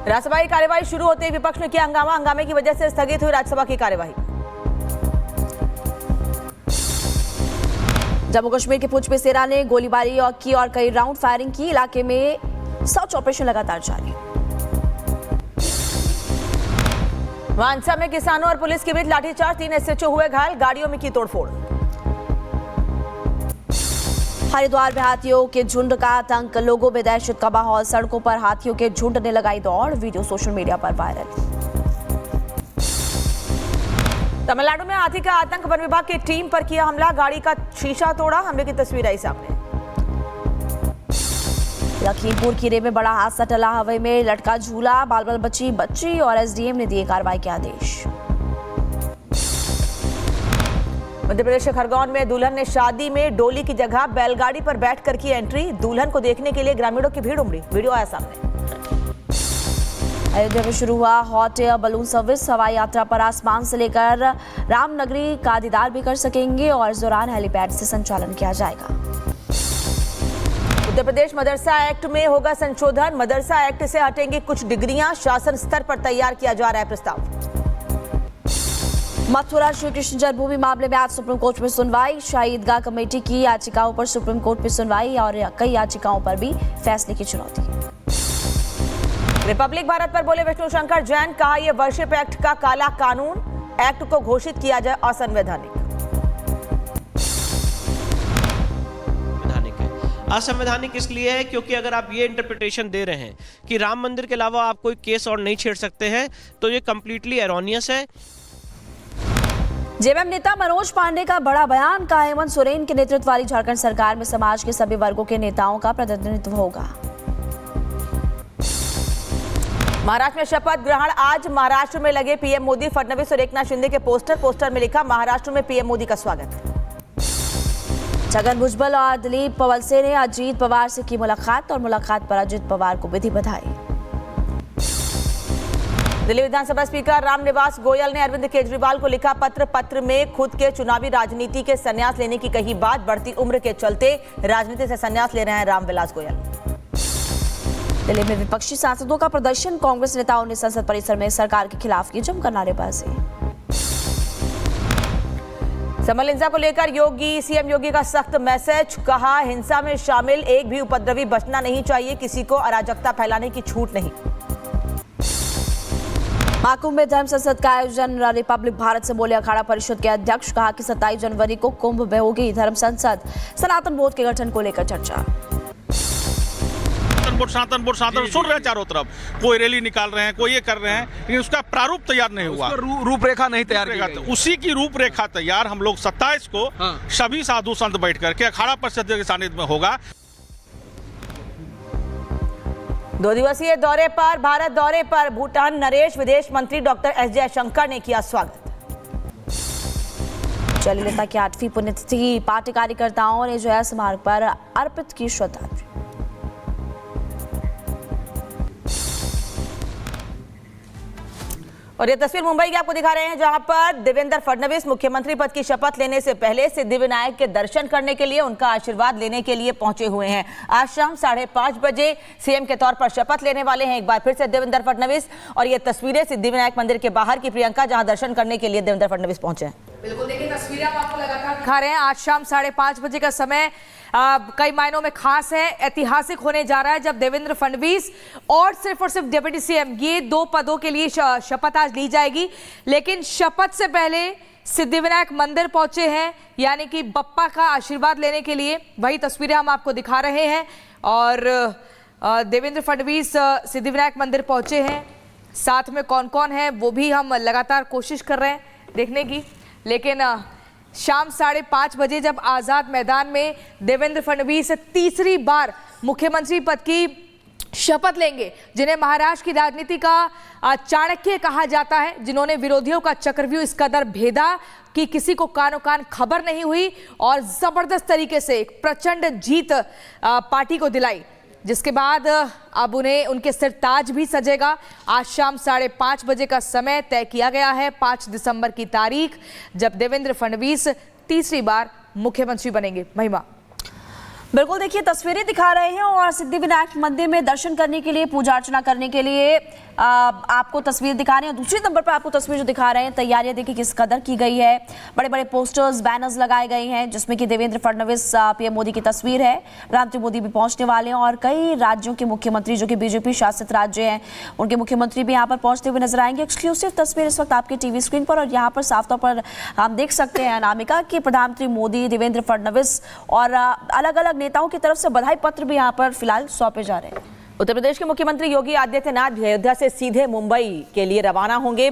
राज्यसभा की कार्यवाही शुरू होते ही विपक्ष ने किया हंगामा। हंगामे की वजह से स्थगित हुई राज्यसभा की कार्यवाही। जम्मू कश्मीर के पुंछ में सेना ने गोलीबारी की और कई राउंड फायरिंग की। इलाके में सर्च ऑपरेशन लगातार जारी। मानसा में किसानों और पुलिस के बीच लाठीचार्ज, 3 एसएचओ हुए घायल, गाड़ियों में की तोड़फोड़। हरिद्वार में हाथियों के झुंड का आतंक, लोगों में दहशत का माहौल। सड़कों पर हाथियों के झुंड ने लगाई दौड़, वीडियो सोशल मीडिया पर वायरल। तमिलनाडु में हाथी का आतंक, वन विभाग की टीम पर किया हमला, गाड़ी का शीशा तोड़ा। हमले की तस्वीर आई सामने। लखीमपुर खीरी में बड़ा हादसा टला, हवा में लटका झूला, बाल बाल बच्ची और एसडीएम ने दिए कार्रवाई के आदेश। मध्य प्रदेश के खरगोन में दुल्हन ने शादी में डोली की जगह बैलगाड़ी पर बैठकर की एंट्री। दुल्हन को देखने के लिए ग्रामीणों की भीड़ उमड़ी, वीडियो आया सामने। अयोध्या में शुरू हुआ हॉट एयर बलून सर्विस, हवाई यात्रा पर आसमान से लेकर रामनगरी का दीदार भी कर सकेंगे और इस दौरान हेलीपैड से संचालन किया जाएगा। उत्तर प्रदेश मदरसा एक्ट में होगा संशोधन, मदरसा एक्ट से हटेंगी कुछ डिग्रियां, शासन स्तर पर तैयार किया जा रहा है प्रस्ताव। मथुरा श्री कृष्ण जन्मभूमि मामले में आज सुप्रीम कोर्ट में सुनवाई। शाही ईदगाह कमेटी की याचिकाओं पर सुप्रीम कोर्ट में सुनवाई और कई याचिकाओं पर भी फैसले की चुनौती। रिपब्लिक भारत पर बोले विष्णु शंकर जैन, कहा यह वर्शिप एक्ट का काला कानून, एक्ट को घोषित किया जाए असंवैधानिक। असंवैधानिक इसलिए है क्योंकि अगर आप ये इंटरप्रिटेशन दे रहे हैं कि राम मंदिर के अलावा आप कोई केस और नहीं छेड़ सकते हैं, तो ये कंप्लीटली एरोनियस है। जेएमएम नेता मनोज पांडे का बड़ा बयान, कहा हेमंत सोरेन के नेतृत्व वाली झारखंड सरकार में समाज के सभी वर्गों के नेताओं का प्रतिनिधित्व होगा। महाराष्ट्र में शपथ ग्रहण आज, महाराष्ट्र में लगे पीएम मोदी, फडणवीस और एकनाथ शिंदे के पोस्टर में लिखा महाराष्ट्र में पीएम मोदी का स्वागत। छगन भुजबल और दिलीप वलसे ने अजीत पवार से की मुलाकात और मुलाकात पर अजीत पवार को विधि बधाई। दिल्ली विधानसभा स्पीकर रामनिवास गोयल ने अरविंद केजरीवाल को लिखा पत्र में खुद के चुनावी राजनीति के संन्यास लेने की कही बात। बढ़ती उम्र के चलते राजनीति से संन्यास ले रहे हैं रामविलास गोयल। दिल्ली में विपक्षी सांसदों का प्रदर्शन, कांग्रेस नेताओं ने संसद परिसर में सरकार के खिलाफ की जमकर नारेबाजी। समल हिंसा को लेकर सीएम योगी का सख्त मैसेज, कहा हिंसा में शामिल एक भी उपद्रवी बचना नहीं चाहिए, किसी को अराजकता फैलाने की छूट नहीं। महाकुंभ में धर्म संसद का आयोजन, रिपब्लिक भारत से बोले अखाड़ा परिषद के अध्यक्ष, कहा कि 27 जनवरी को कुंभ में होगी धर्म संसद। सनातन बोर्ड के गठन को लेकर चर्चा। सनातन बोर्ड सुन रहे हैं चारों तरफ, कोई रैली निकाल रहे हैं, कोई ये कर रहे हैं, लेकिन उसका प्रारूप तैयार नहीं हुआ, रूपरेखा नहीं तैयार की गई। उसी की रूपरेखा तैयार हम लोग 27 को सभी साधु संत बैठ करके अखाड़ा परिषद के सानिध्य में होगा। 2 दिवसीय भारत दौरे पर भूटान नरेश, विदेश मंत्री डॉक्टर एस जयशंकर ने किया स्वागत। जयललिता की 8वीं पुण्यतिथि, पार्टी कार्यकर्ताओं ने जया स्मारक पर अर्पित की श्रद्धांजलि। और ये तस्वीर मुंबई की आपको दिखा रहे हैं, जहां पर देवेंद्र फडणवीस मुख्यमंत्री पद की शपथ लेने से पहले सिद्धिविनायक के दर्शन करने के लिए, उनका आशीर्वाद लेने के लिए पहुंचे हुए हैं। आज शाम 5:30 बजे सीएम के तौर पर शपथ लेने वाले हैं एक बार फिर से देवेंद्र फडणवीस। और ये तस्वीरें सिद्धिविनायक मंदिर के बाहर की प्रियंका, जहां दर्शन करने के लिए देवेंद्र फडणवीस पहुंचे हैं। बिल्कुल, देखिए तस्वीरें हम आपको लगातार दिखा रहे हैं। आज शाम 5:30 बजे का समय कई मायनों में खास है, ऐतिहासिक होने जा रहा है, जब देवेंद्र फडणवीस और सिर्फ डिप्टी सीएम, ये 2 पदों के लिए शपथ आज ली जाएगी। लेकिन शपथ से पहले सिद्धिविनायक मंदिर पहुंचे हैं, यानी कि बप्पा का आशीर्वाद लेने के लिए। वही तस्वीरें हम आपको दिखा रहे हैं। और देवेंद्र फडणवीस सिद्धिविनायक मंदिर पहुंचे हैं, साथ में कौन कौन है वो भी हम लगातार कोशिश कर रहे हैं देखने की। लेकिन शाम 5:30 बजे जब आजाद मैदान में देवेंद्र फडणवीस तीसरी बार मुख्यमंत्री पद की शपथ लेंगे, जिन्हें महाराष्ट्र की राजनीति का चाणक्य कहा जाता है, जिन्होंने विरोधियों का चक्रव्यूह इस कदर भेदा कि किसी को कानो कान खबर नहीं हुई और जबरदस्त तरीके से एक प्रचंड जीत पार्टी को दिलाई, जिसके बाद अब उन्हें उनके सिर ताज भी सजेगा। आज शाम 5:30 बजे का समय तय किया गया है, 5 दिसंबर की तारीख, जब देवेंद्र फडणवीस तीसरी बार मुख्यमंत्री बनेंगे। महिमा। बिल्कुल, देखिए तस्वीरें दिखा रहे हैं और सिद्धिविनायक मंदिर में दर्शन करने के लिए, पूजा अर्चना करने के लिए आपको तस्वीर दिखा रहे हैं। दूसरे नंबर पर आपको तस्वीर जो दिखा रहे हैं, तैयारियां देखिए किस कदर की गई है। बड़े बड़े पोस्टर्स, बैनर्स लगाए गए हैं जिसमें कि देवेंद्र फडणवीस, पीएम मोदी की तस्वीर है। प्रधानमंत्री मोदी भी पहुंचने वाले हैं और कई राज्यों के मुख्यमंत्री जो कि बीजेपी शासित राज्य हैं, उनके मुख्यमंत्री भी यहाँ पर पहुंचते हुए नजर आएंगे। एक्सक्लूसिव तस्वीर इस वक्त आपके टीवी स्क्रीन पर, और यहाँ पर साफ तौर पर हम देख सकते हैं अनामिका कि प्रधानमंत्री मोदी, देवेंद्र फडणवीस और अलग अलग नेताओं की तरफ से बधाई पत्र भी यहाँ पर फिलहाल सौंपे जा रहे हैं। उत्तर प्रदेश के मुख्यमंत्री योगी आदित्यनाथ भी अयोध्या से सीधे मुंबई के लिए रवाना होंगे।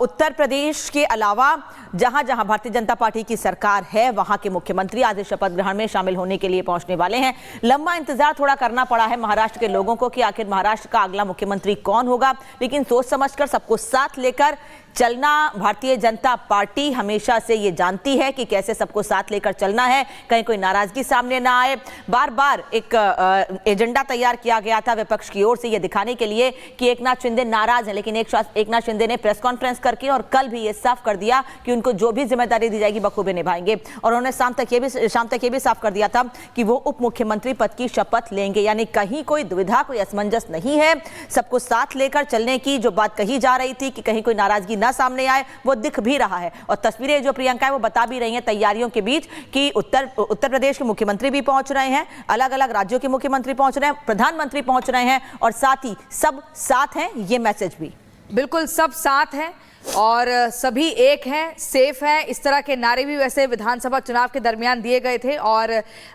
उत्तर प्रदेश के अलावा जहां जहां भारतीय जनता पार्टी की सरकार है, वहां के मुख्यमंत्री आज शपथ ग्रहण में शामिल होने के लिए पहुंचने वाले हैं। लंबा इंतजार थोड़ा करना पड़ा है महाराष्ट्र के लोगों को कि आखिर महाराष्ट्र का अगला मुख्यमंत्री कौन होगा, लेकिन सोच समझकर सबको साथ लेकर चलना भारतीय जनता पार्टी हमेशा से ये जानती है कि कैसे सबको साथ लेकर चलना है, कहीं कोई नाराजगी सामने ना आए। बार बार एक एजेंडा तैयार किया गया था विपक्ष की ओर से ये दिखाने के लिए कि एकनाथ शिंदे नाराज हैं, लेकिन एकनाथ शिंदे ने प्रेस कॉन्फ्रेंस करके और कल भी ये साफ कर दिया कि उनको जो भी जिम्मेदारी दी जाएगी बखूबी निभाएंगे। और उन्होंने शाम तक ये भी साफ कर दिया था कि वो उप मुख्यमंत्री पद की शपथ लेंगे, यानी कहीं कोई दुविधा, कोई असमंजस नहीं है। सबको साथ लेकर चलने की जो बात कही जा रही थी कि कहीं कोई नाराजगी सामने आए, वो दिख भी रहा है। और तस्वीरें जो प्रियंका है वो बता भी रही हैं तैयारियों के बीच कि उत्तर प्रदेश के मुख्यमंत्री भी पहुंच रहे हैं, अलग अलग राज्यों के मुख्यमंत्री पहुंच रहे हैं, प्रधानमंत्री पहुंच रहे हैं और साथ ही सब साथ हैं। ये मैसेज भी बिल्कुल सब साथ हैं और सभी एक हैं, सेफ हैं, इस तरह के नारे भी वैसे विधानसभा चुनाव के दरमियान दिए गए थे। और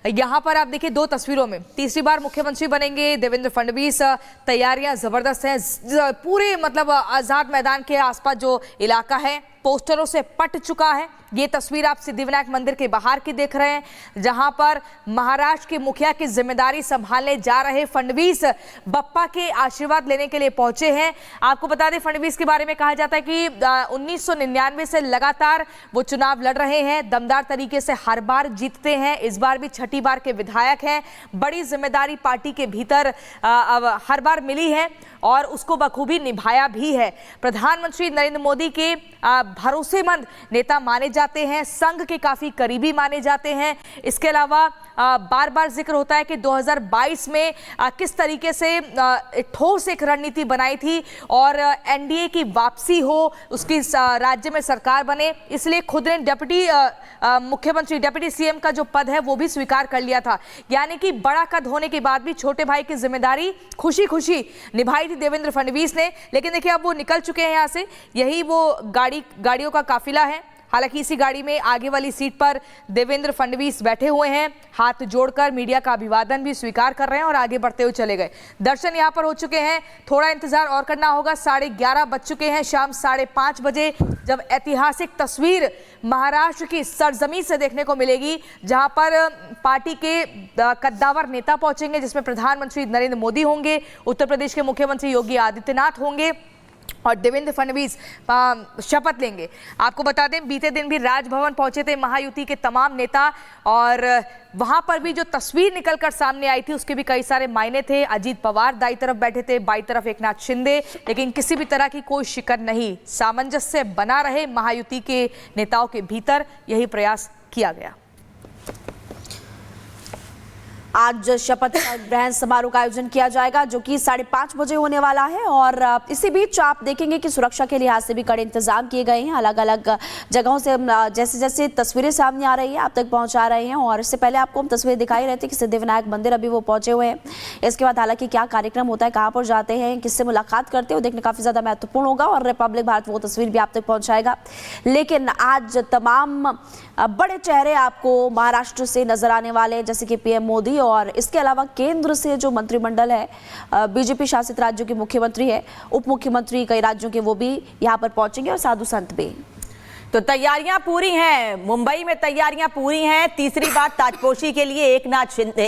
यहाँ पर आप देखिए दो तस्वीरों में तीसरी बार मुख्यमंत्री बनेंगे देवेंद्र फडणवीस। तैयारियां जबरदस्त हैं, पूरे मतलब आजाद मैदान के आसपास जो इलाका है पोस्टरों से पट चुका है। ये तस्वीर आप सिद्धिविनायक मंदिर के बाहर की देख रहे हैं, जहां पर महाराष्ट्र के मुखिया की जिम्मेदारी संभालने जा रहे फडणवीस बप्पा के आशीर्वाद लेने के लिए पहुंचे हैं। आपको बता दें फडणवीस के बारे में कहा जाता है कि 1999 से लगातार वो चुनाव लड़ रहे हैं, दमदार तरीके से हर बार जीतते हैं, इस बार भी छठी बार के विधायक हैं। बड़ी जिम्मेदारी पार्टी के भीतर हर बार मिली है और उसको बखूबी निभाया भी है। प्रधानमंत्री नरेंद्र मोदी के भरोसेमंद नेता माने जाते हैं, संघ के काफी करीबी माने जाते हैं। इसके अलावा बार बार जिक्र होता है कि 2022 में किस तरीके से ठोस एक रणनीति बनाई थी और एनडीए की वापसी हो, उसकी राज्य में सरकार बने, इसलिए खुद ने डिप्टी मुख्यमंत्री, डिप्टी सीएम का जो पद है वो भी स्वीकार कर लिया था। यानी कि बड़ा कद होने के बाद भी छोटे भाई की जिम्मेदारी खुशी खुशी निभाई थी देवेंद्र फडणवीस ने। लेकिन देखिए अब वो निकल चुके हैं यहाँ से, यही वो गाड़ियों का काफिला है। हालांकि इसी गाड़ी में आगे वाली सीट पर देवेंद्र फडणवीस बैठे हुए हैं, हाथ जोड़कर मीडिया का अभिवादन भी स्वीकार कर रहे हैं और आगे बढ़ते हुए चले गए। दर्शन यहां पर हो चुके हैं, थोड़ा इंतजार और करना होगा। 11:30 बज चुके हैं, शाम 5:30 बजे जब ऐतिहासिक तस्वीर महाराष्ट्र की सरजमी से देखने को मिलेगी, जहां पर पार्टी के कद्दावर नेता पहुंचेंगे, जिसमें प्रधानमंत्री नरेंद्र मोदी होंगे, उत्तर प्रदेश के मुख्यमंत्री योगी आदित्यनाथ होंगे और देवेंद्र फडणवीस शपथ लेंगे। आपको बता दें बीते दिन भी राजभवन पहुंचे थे महायुति के तमाम नेता और वहां पर भी जो तस्वीर निकलकर सामने आई थी उसके भी कई सारे मायने थे। अजीत पवार दाई तरफ बैठे थे, बाई तरफ एकनाथ शिंदे, लेकिन किसी भी तरह की कोई शिकन नहीं, सामंजस्य बना रहे महायुति के नेताओं के भीतर, यही प्रयास किया गया। आज शपथ ग्रहण समारोह का आयोजन किया जाएगा जो कि 5:30 बजे होने वाला है और इसी बीच आप देखेंगे कि सुरक्षा के लिहाज से भी कड़े इंतजाम किए गए हैं। अलग अलग जगहों से जैसे जैसे तस्वीरें सामने आ रही है आप तक पहुंचा रहे हैं और इससे पहले आपको हम तस्वीर दिखाई रहे थे कि सिद्धिविनायक मंदिर अभी वो पहुंचे हुए हैं। इसके बाद हालांकि क्या कार्यक्रम होता है, कहाँ पर जाते हैं, किससे मुलाकात करते हैं, देखने काफ़ी ज़्यादा महत्वपूर्ण होगा और रिपब्लिक भारत वो तस्वीर भी आप तक पहुँचाएगा। लेकिन आज तमाम बड़े चेहरे आपको महाराष्ट्र से नजर आने वाले हैं, जैसे कि पीएम मोदी और इसके अलावा केंद्र से जो मंत्रिमंडल है, बीजेपी शासित राज्यों के मुख्यमंत्री है, उप मुख्यमंत्री कई राज्यों के, वो भी यहाँ पर पहुंचेंगे और साधु संत भी। तो तैयारियां पूरी हैं, मुंबई में तैयारियां पूरी हैं। तीसरी बार ताजपोशी के लिए एकनाथ शिंदे